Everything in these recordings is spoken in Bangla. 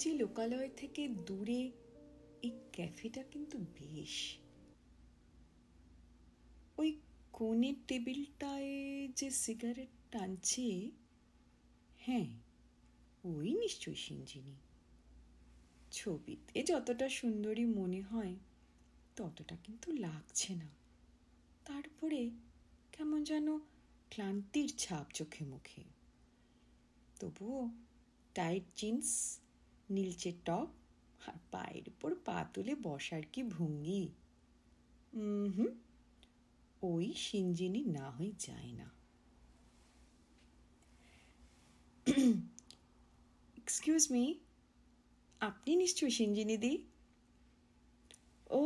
যে লোকালয় থেকে দূরে এই ক্যাফেটা কিন্তু বেশ। ওই কোণের টেবিলটায় যে সিগারেট টানছে, হ্যাঁ ওই নিশ্চয়ই সিঞ্জিনি। ছবিতে যতটা সুন্দরী মনে হয় ততটা কিন্তু লাগছে না। তারপরে কেমন যেন ক্লান্তির ছাপ চোখে মুখে। তবুও টাইট জিন্স, নীলচে টপ আর পায়ের উপর পা তুলে বসার কি ভঙ্গি! হুম, ওই সিঞ্জিনি না হয়ে যায় না। এক্সকিউজ মি, আপনি নিশ্চয়ই সিঞ্জিনি দি? ও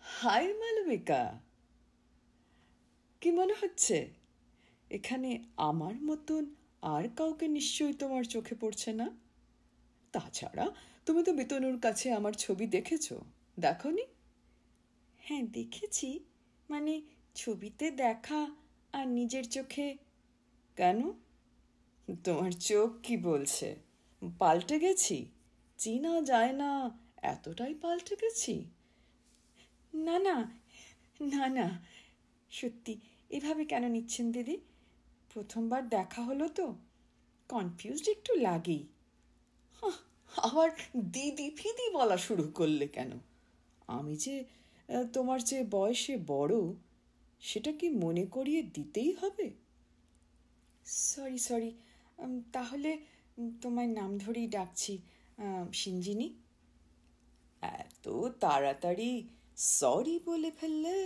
হাই মালবিকা, কি মনে হচ্ছে এখানে আমার মতন আর কাউকে নিশ্চয়ই তোমার চোখে পড়ছে না? তাছাড়া তুমি তো বিতনুর কাছে আমার ছবি দেখেছ, দেখনি? হ্যাঁ দেখেছি, মানে ছবিতে দেখা আর নিজের চোখে। কেন, তোমার চোখ কি বলছে? পাল্টে গেছি? চেনা যায় না এতটাই পাল্টে গেছি? না না, না না, সত্যি এভাবে কেন নিচ্ছেন দিদি? প্রথমবার দেখা হলো তো, কনফিউজড একটু লাগেই। আবার দিদি ফিদি বলা শুরু করলে কেন? আমি যে তোমার যে বয়সে বড়, সেটা কি মনে করিয়ে দিতেই হবে? সরি সরি, তাহলে তোমার নাম ধরেই ডাকছি, সিঞ্জিনি। এত তাড়াতাড়ি সরি বলে ফেললে?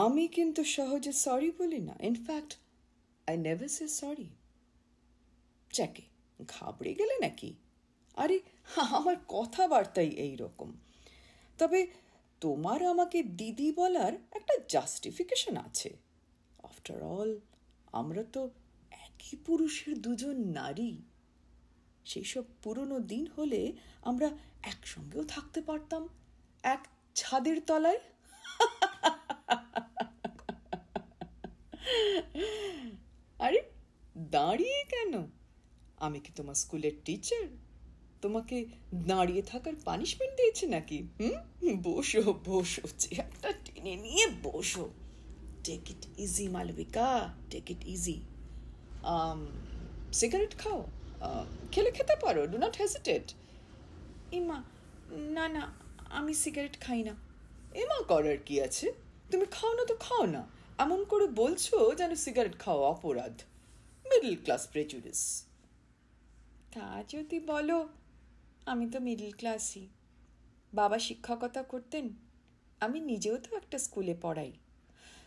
আমি কিন্তু সহজে সরি বলি না। In fact I never say sorry. যাকে, ঘাবড়ে গেলে নাকি? আরে আমার কথাবার্তাই এই রকম। তবে তোমার আমাকে দিদি বলার একটা জাস্টিফিকেশন আছে। আফটার অল আমরা তো একই পুরুষের দুজন নারী। সেই সব পুরনো দিন হলে আমরা একসঙ্গেও থাকতে পারতাম, এক ছাদের তলায়। আরে দাঁড়িয়ে কেন? আমি কি তোমার স্কুলের টিচার? তোমাকে দাঁড়িয়ে থাকার পানিশমেন্ট দিয়েছে নাকি? বসো বসো, চেয়ারটা টেনে নিয়ে বসো। Take it easy Malavika, take it easy. Cigarette খাও? খেলে খেতে পারো, ডু নট হেজিটেট। ইমা, না না, আমি সিগারেট খাই না। এমা করার কি আছে? তুমি খাও না তো খাও না, এমন করে বলছো যেন সিগারেট খাওয়া অপরাধ। Middle class prejudice. তা যদি বলো, আমি তো মিডল ক্লাসই। বাবা শিক্ষকতা করতেন, আমি নিজেও তো একটা স্কুলে পড়াই।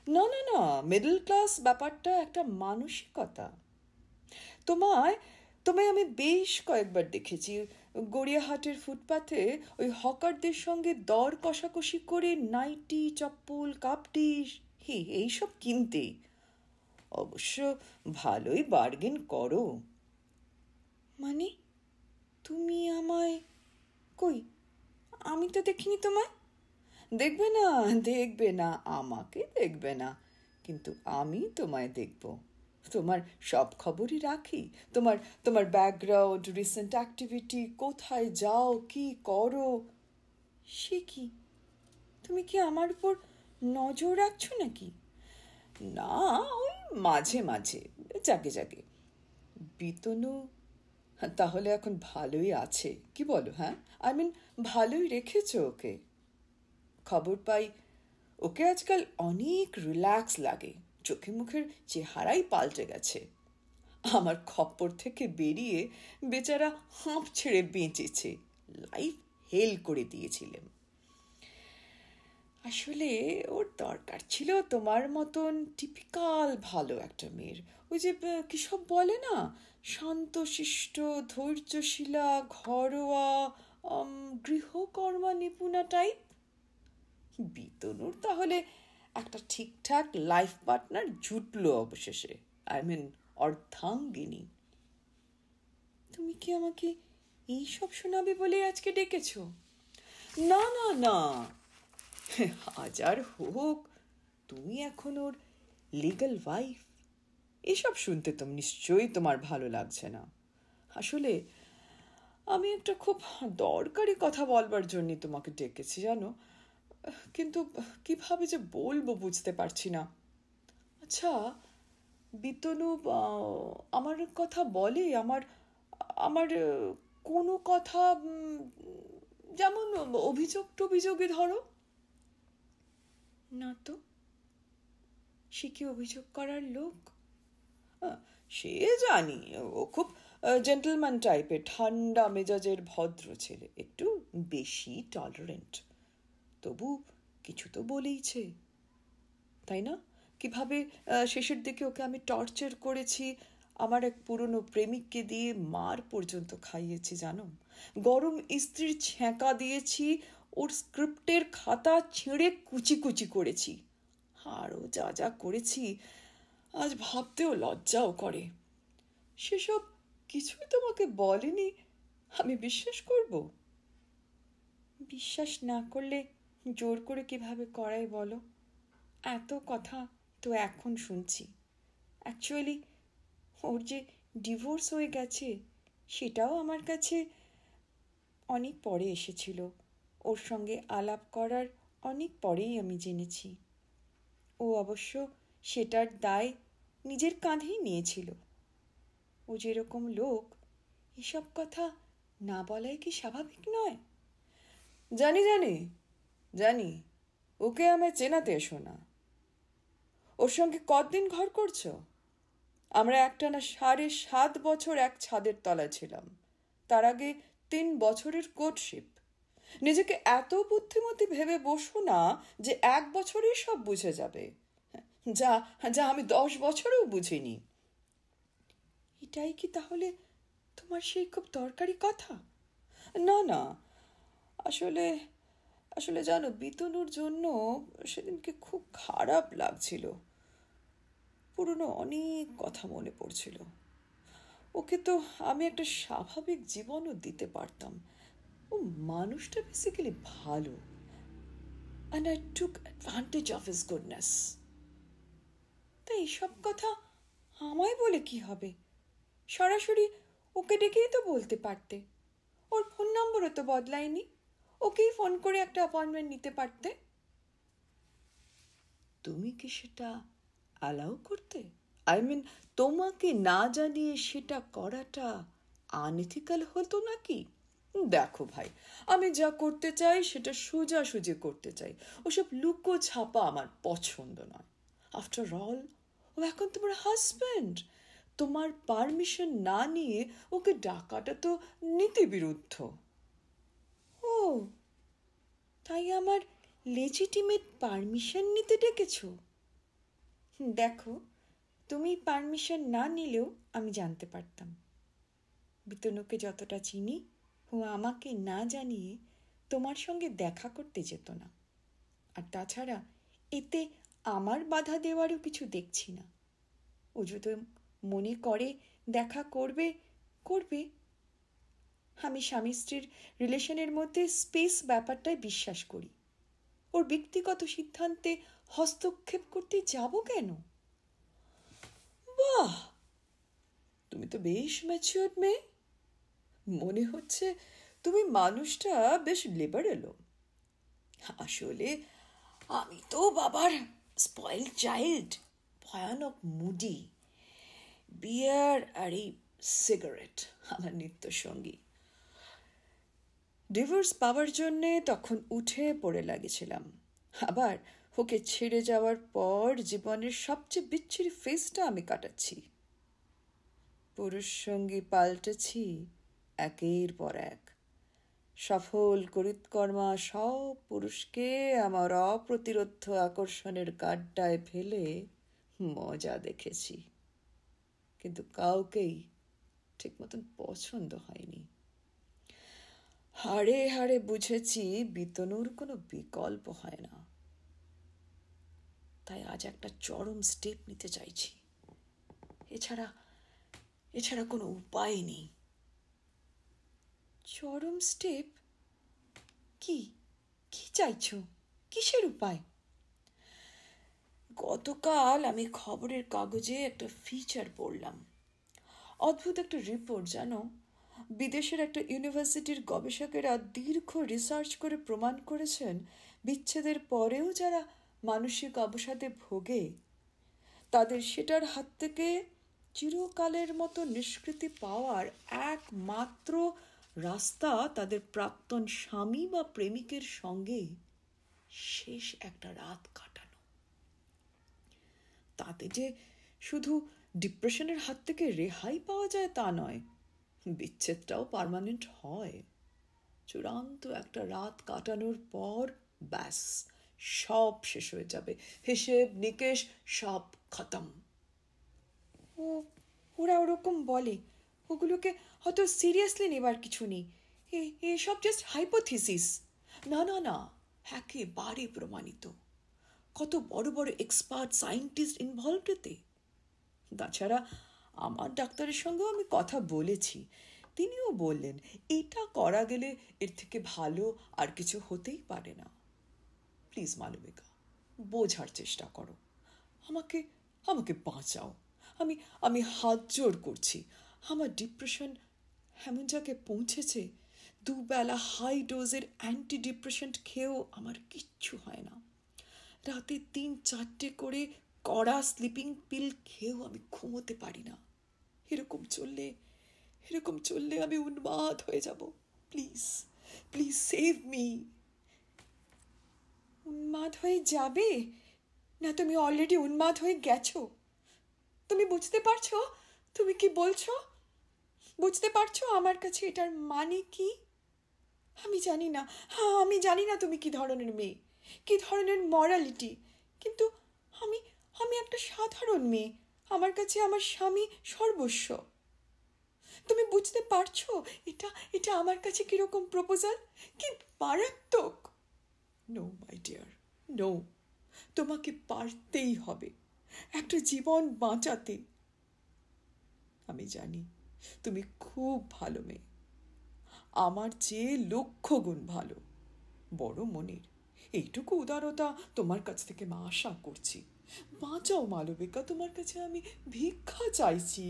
না না না, মিডল ক্লাস ব্যাপারটা একটা মানসিকতা। তোমায় তোমায় আমি বেশ কয়েকবার দেখেছি গড়িয়াহাটের ফুটপাথে ওই হকারদের সঙ্গে দর কষাকষি করে নাইটি, চপ্পল, কাপডিশ এইসব কিনতে। অবশ্য ভালোই বার্গেন করো। মানে তুমি আমায়, কই আমি তো দেখিনি তোমায়। দেখবে না, দেখবে না, আমাকে দেখবে না, কিন্তু আমি তোমায় দেখব। তোমার সব খবরই রাখি, তোমার তোমার ব্যাকগ্রাউন্ড, রিসেন্ট অ্যাক্টিভিটি, কোথায় যাও, কি করো। সে কি, তুমি কি আমার উপর নজর রাখছো নাকি? না, ওই মাঝে মাঝে, যাকে যাকে। বিতনু তাহলে এখন ভালোই আছে, কি বলো? হ্যাঁ, আই মিন ভালোই রেখেছো ওকে? খবর পাই ওকে আজকাল অনেক রিল্যাক্স লাগে, চোখে মুখের চেহারাই পাল্টে গেছে। আমার খপ্পর থেকে বেরিয়ে বেচারা হাঁপ ছেড়ে বেঁচেছে, লাইফ হেল করে দিয়েছিলেন। আসলে ওর দরকার ছিল তোমার মতন টিপিক্যাল ভালো একটা মেয়ের। ওই যে কি সব বলে না, শান্তশিষ্ট, ধৈর্যশীলা, ঘরোয়া, গৃহকর্মা নিপুণা টাইপ। বিতনুর তাহলে একটা ঠিকঠাক লাইফ পার্টনার জুটলো অবশেষে, আই মিন অর্ধাঙ্গিনী। তুমি কি আমাকে এইসব শোনাবে বলে আজকে ডেকেছ? না না না, হাজার হোক তুমি এখন ওর লিগ্যাল ওয়াইফ। এসব শুনতে তো নিশ্চয়ই তোমার ভালো লাগছে না। আসলে আমি একটা খুব দরকারি কথা বলবার জন্য তোমাকে ডেকেছি জানো, কিন্তু কিভাবে যে বলবো বুঝতে পারছি না। আচ্ছা, বিতনু আমার কথা বলে, আমার আমার কোনো কথা, যেমন অভিযোগ টভিযোগে ধরো? না তো, সে কি অভিযোগ করার লোক? সে জানি, ও খুব জেন্টলম্যান টাইপের, ঠান্ডা মেজাজের ভদ্র ছেলে, একটু বেশি টলারেন্ট। তবু কিছু তো বলেইছে, তাই না? কিভাবে শেষের দিকে ওকে আমি টর্চার করেছি, আমার এক পুরনো প্রেমিককে দিয়ে মার পর্যন্ত খাইয়েছি জানো, গরম ইস্ত্রির ছ্যাঁকা দিয়েছি, ওর স্ক্রিপ্টের খাতা ছিঁড়ে কুচি কুচি করেছি, আরও যা যা করেছি আজ ভাবতেও লজ্জাও করে। সেসব কিছুই তোমাকে বলেনি, আমি বিশ্বাস করব? বিশ্বাস না করলে জোর করে কিভাবে করাই বলো? এত কথা তো এখন শুনছি। অ্যাকচুয়ালি ওর যে ডিভোর্স হয়ে গেছে সেটাও আমার কাছে অনেক পরে এসেছিল, ওর সঙ্গে আলাপ করার অনেক পরেই আমি জেনেছি। ও অবশ্য সেটার দায় নিজের কাঁধেই নিয়েছিল। ও যেরকম লোক, এসব কথা না বলাই কি স্বাভাবিক নয়? জানি জানি জানি, ওকে আমায় চেনাতে এসো না। ওর সঙ্গে কতদিন ঘর করছো? আমরা একটানা 7.5 বছর এক ছাদের তলায় ছিলাম, তার আগে 3 বছরের কোর্টশিপ। নিজেকে এত বুদ্ধিমতী ভেবে বসো না যে 1 বছরেই সব বুঝে যাবে, যা যা আমি 10 বছরেও বুঝিনি। এটাই কি তাহলে তোমার সেই খুব দরকারি কথা? না না, আসলে আসলে জানো, বিতনুর জন্য সেদিনকে খুব খারাপ লাগছিল, পুরনো অনেক কথা মনে পড়ছিল। ওকে তো আমি একটা স্বাভাবিক জীবনও দিতে পারতাম। ও মানুষটা বেসিক্যালি ভালো, and I took advantage of his goodness. তাই এইসব কথা আমায় বলে কি হবে? সরাসরি ওকে ডেকেই তো বলতে পারতে। ওর ফোন নম্বরও তো বদলায়নি, ওকেই ফোন করে একটা অ্যাপয়েন্টমেন্ট নিতে পারতে। তুমি কি সেটা অ্যালাউ করতে? আই মিন, তোমাকে না জানিয়ে সেটা করাটা আনএথিক্যাল হতো নাকি? দেখো ভাই, আমি যা করতে চাই সেটা সোজাসুজি করতে চাই, ওসব লুকো ছাপা আমার পছন্দ নয়। আফটার অল, ও এখন তোমার হাজব্যান্ড, তোমার পারমিশন না নিয়ে ওকে ডাকাটা তো নীতিবিরুদ্ধ। ও, তাই আমার লেজিটিমেট পারমিশন নিতে ডেকেছো? দেখো, তুমি পারমিশন না নিলেও আমি জানতে পারতাম। বিতনুকে যতটা চিনি, ও আমাকে না জানিয়ে তোমার সঙ্গে দেখা করতে যেত না। আর তাছাড়া এতে আমার বাধা দেওয়ারও কিছু দেখছি না। ও যদি মনে করে দেখা করবে করবে। আমি স্বামী স্ত্রীর রিলেশনের মধ্যে স্পেস ব্যাপারটায় বিশ্বাস করি। ওর ব্যক্তিগত সিদ্ধান্তে হস্তক্ষেপ করতে যাব কেন? বাহ, তুমি তো বেশ ম্যাচিওর মেয়ে, মনে হচ্ছে তুমি মানুষটা বেশ লিবারেলও। আসলে আমি তো বাবার স্পয়েলড চাইল্ড, ভয়ানক মুডি। বিয়ার আর এই সিগারেট আমার নিত্য সঙ্গী। ডিভোর্স পাওয়ার জন্যে তখন উঠে পড়ে লাগেছিলাম, আবার ওকে ছেড়ে যাওয়ার পর জীবনের সবচেয়ে বিচ্ছিরি ফেজটা আমি কাটাচ্ছি। পুরুষ সঙ্গী পাল্টেছি একের পর এক। সফল করিতকর্মা সব পুরুষকে আমার অপ্রতিরোধ্য আকর্ষণের গাড্ডায় ফেলে মজা দেখেছি, কিন্তু কাউকেই ঠিক মতন পছন্দ হয়নি। হাড়ে হাড়ে বুঝেছি বিতনুর কোনো বিকল্প হয় না। তাই আজ একটা চরম স্টেপ নিতে চাইছি, এছাড়া এছাড়া কোনো উপায় নেই। চরম স্টেপ? কি কি চাইছো? কিসের উপায়? গতকাল আমি খবরের কাগজে একটা ফিচার পড়লাম, অদ্ভুত একটা রিপোর্ট জানো। বিদেশের একটা ইউনিভার্সিটির গবেষকেরা দীর্ঘ রিসার্চ করে প্রমাণ করেছেন বিচ্ছেদের পরেও যারা মানসিক অবসাদে ভোগে তাদের সেটার হাত থেকে চিরকালের মতো নিষ্কৃতি পাওয়ার একমাত্র রাস্তা তাদের প্রাক্তন স্বামী বা প্রেমিকের সঙ্গে শেষ একটা রাত কাটানো। তাতে যে শুধু ডিপ্রেশনের হাত থেকে রেহাই পাওয়া যায় তা নয়, বিচ্ছেদটাও পার্মানেন্ট হয়। চূড়ান্ত একটা রাত কাটানোর পর ব্যাস সব শেষ হয়ে যাবে, হিসেব নিকেশ সব খতম। ওরা ওরকম বলে, ওগুলোকে হয়তো সিরিয়াসলি নেবার কিছু নেই, এসব জাস্ট হাইপোথিসিস। না না না, একেবারে প্রমাণিত। কত বড় বড় এক্সপার্ট সায়েন্টিস্ট ইনভলভড এতে। তাছাড়া আমার ডাক্তারের সঙ্গেও আমি কথা বলেছি, তিনিও বললেন এটা করা গেলে এর থেকে ভালো আর কিছু হতেই পারে না। প্লিজ মালবিকা, বোঝার চেষ্টা করো, আমাকে আমাকে বাঁচাও। আমি আমি হাত জোর করছি। আমার ডিপ্রেশন এমন জায়গায় পৌঁছেছে, দুবেলা হাই ডোজের অ্যান্টি ডিপ্রেশন খেয়েও আমার কিচ্ছু হয় না। রাতে 3-4টে করে কড়া স্লিপিং পিল খেয়েও আমি ঘুমোতে পারি না। এরকম চললে আমি উন্মাদ হয়ে যাব। Please please save me. উন্মাদ হয়ে যাবে না, তুমি অলরেডি উন্মাদ হয়ে গেছো। তুমি বুঝতে পারছো তুমি কি বলছো? বুঝতে পারছো আমার কাছে এটার মানে কি? আমি জানি না, আমি জানি না তুমি কি ধরনের মেয়ে, কি ধরনের মরালিটি, কিন্তু আমি আমি একটা সাধারণ মেয়ে। আমার কাছে আমার স্বামী সর্বস্ব। তুমি বুঝতে পারছো এটা এটা আমার কাছে কিরকম প্রপোজাল, কি মারাত্মক। নো মাই ডিয়ার, নো, তোমাকে পারতেই হবে একটা জীবন বাঁচাতে। আমি জানি তুমি খুব ভালো মেয়ে, আমার চেয়ে লক্ষ গুণ ভালো, বড় মনের। এইটুকু উদারতা তোমার কাছ থেকে মা আশা করছি। বাঁচাও মালবিকা, তোমার কাছে আমি ভিক্ষা চাইছি।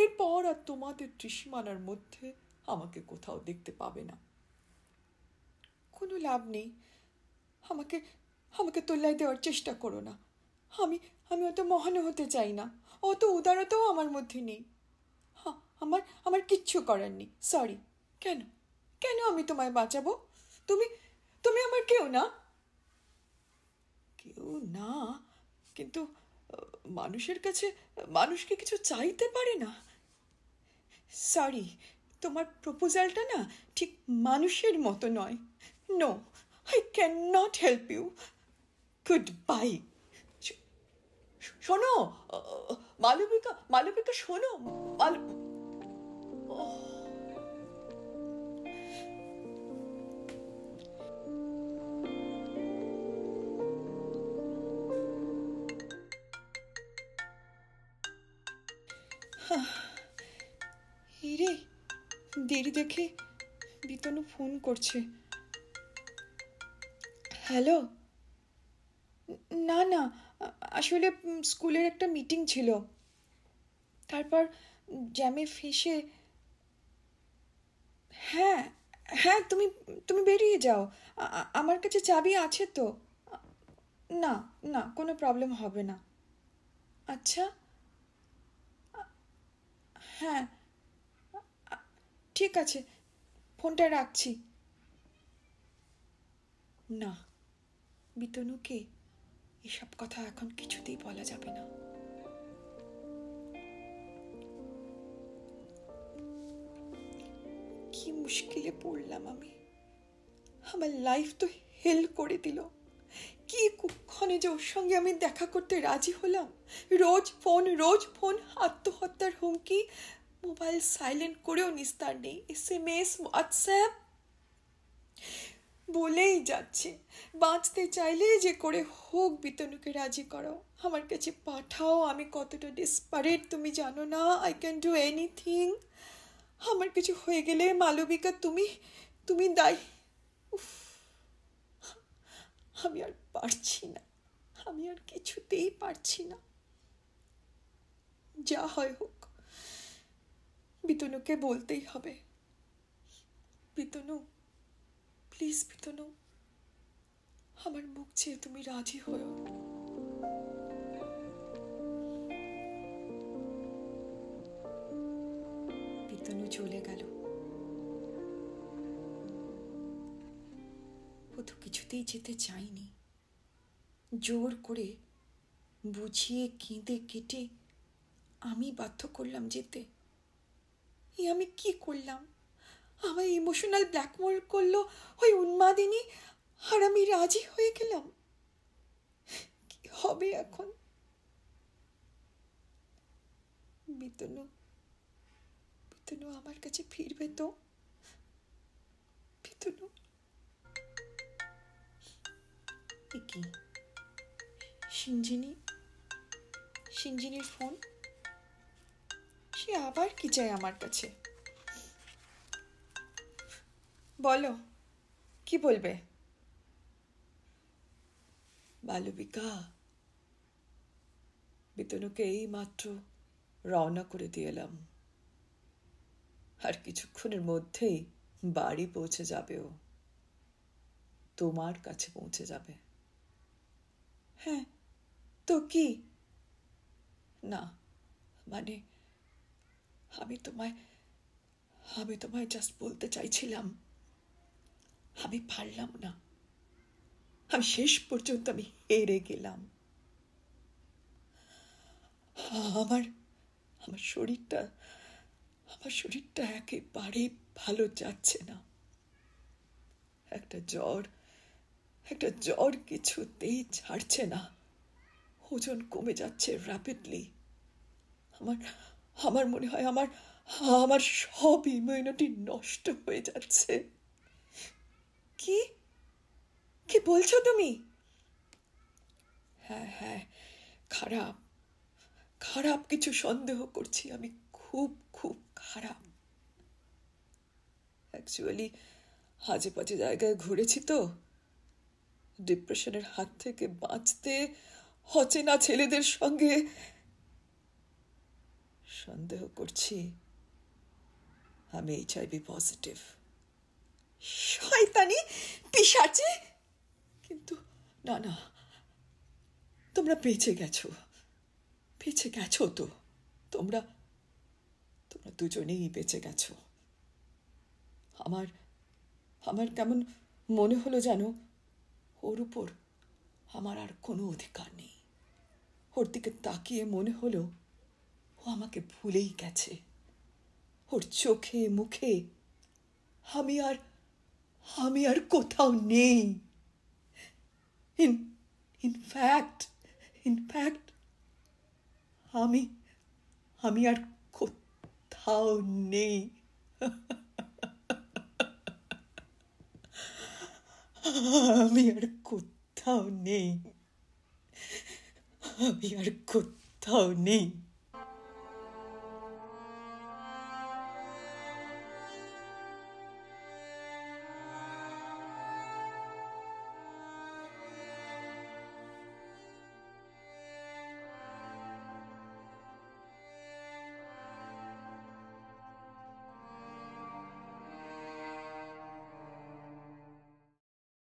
এরপর আর তোমাদের ত্রিসীমানার মধ্যে আমাকে কোথাও দেখতে পাবে না। কোনো লাভ নেই, আমাকে আমাকে তোল্লাই দেওয়ার চেষ্টা করো না। আমি আমি অত মহান হতে চাই না, অত উদারতাও আমার মধ্যে নেই। আমার আমার কিচ্ছু করার নেই, সরি। কেন কেন আমি তোমায় বাঁচাবো? তুমি তুমি আমার কেউ না। কেউ না, কিন্তু মানুষের কাছে মানুষকে কিছু চাইতে পারে না। সরি, তোমার প্রপোজালটা না ঠিক মানুষের মতো নয়। No, I can not help you. Good bye. শোনো মালবিকা, মালবিকা শোনো। রে, দেরি দেখে বিতনু ফোন করছে। হ্যালো। না না, আসলে স্কুলের একটা মিটিং ছিল, তারপর জ্যামে ফেসে। হ্যাঁ হ্যাঁ, তুমি তুমি বেরিয়ে যাও, আমার কাছে চাবি আছে তো। না না, কোনো প্রবলেম হবে না। আচ্ছা, হ্যাঁ ঠিক আছে, ফোনটা রাখছি। না, বিতনুকে এসব কথা এখন কিছুতেই বলা যাবে না। কি মুশকিলে পড়লাম আমি, আমার লাইফ তো হেল করে দিল। কি কুক্ষণে যে ওর সঙ্গে আমি দেখা করতে রাজি হলাম। রোজ ফোন, আত্মহত্যার হুমকি, মোবাইল সাইলেন্ট করেও নিস্তার নেই, SMS, হোয়াটসঅ্যাপ। বলেই যাচ্ছে বাঁচতে চাইলে যে করে হোক বিতনুকে রাজি করাও, আমার কাছে পাঠাও। আমি কতটা ডেসপারেট তুমি জানো না। I can do anything. আমার কিছু হয়ে গেলে মালবিকা তুমি তুমি দায়ী। আমি আর পারছি না, আমি আর কিছুতেই পারছি না। যা হয় হোক, বিতনুকে বলতেই হবে। বিতনু, প্লিজ বিতনু, আমার মুখ চেয়ে তুমি রাজি হও। বিতনু চলে গেল। ও তো কিছুতেই যেতে চায়নি। জোর করে বুঝিয়ে কেঁদে কেটে আমি বাধ্য করলাম যেতে। আমি কি করলাম? আমায় ইমোশনাল ব্ল্যাকমেল করলো ওই উন্মাদিনী, আর আমি রাজি হয়ে গেলাম। কি হবে এখন? বিতনু, বিতনু আমার কাছে ফিরবে তো? বিতনু। কি সিঞ্জিনির ফোন। সে আবার কি চায় আমার কাছে? বলো, কি বলবে? মালবিকা, বিতনুকে এই মাত্র রওনা করে দিয়ে এলাম, আর কিছুক্ষণের মধ্যেই বাড়ি পৌঁছে যাবে। ও তোমার কাছে পৌঁছে যাবে। হ্যাঁ, তো কি? না, মানে আমি তোমায় জাস্ট বলতে চাইছিলাম, আমি পারলাম না। আমি শেষ পর্যন্ত আমি হেরে গেলাম। আমার আমার শরীরটা একেবারে ভালো যাচ্ছে না। একটা জ্বর কিছুতেই ছাড়ছে না। ওজন কমে যাচ্ছে র্যাপিডলি। আমার মনে হয় আমার সব ইমিউনিটি নষ্ট হয়ে যাচ্ছে। কি কি বলছো তুমি? হ্যাঁ, খারাপ কিছু সন্দেহ করছি আমি। খুব খুব খারাপ। অ্যাকচুয়ালি আজে বাজে জায়গায় ঘুরেছি তো। ডিপ্রেশনের হাত থেকে বাঁচতে অচেনা ছেলেদের সঙ্গে। সন্দেহ করছি আমি HIV পজিটিভ। শয়তানি, পিশাচে! কিন্তু না, তোমরা বেঁচে গেছো তো। তোমরা দুজনেই বেঁচে গেছো। আমার কেমন মনে হলো জানো, ওর উপর আমার আর কোনো অধিকার নেই। ওর দিকে তাকিয়ে মনে হলো ও আমাকে ভুলেই গেছে। ওর চোখে মুখে আমি আর কোথাও নেই। ইনফ্যাক্ট আমি আর কোথাও নেই। আমি আর কোথাও নেই।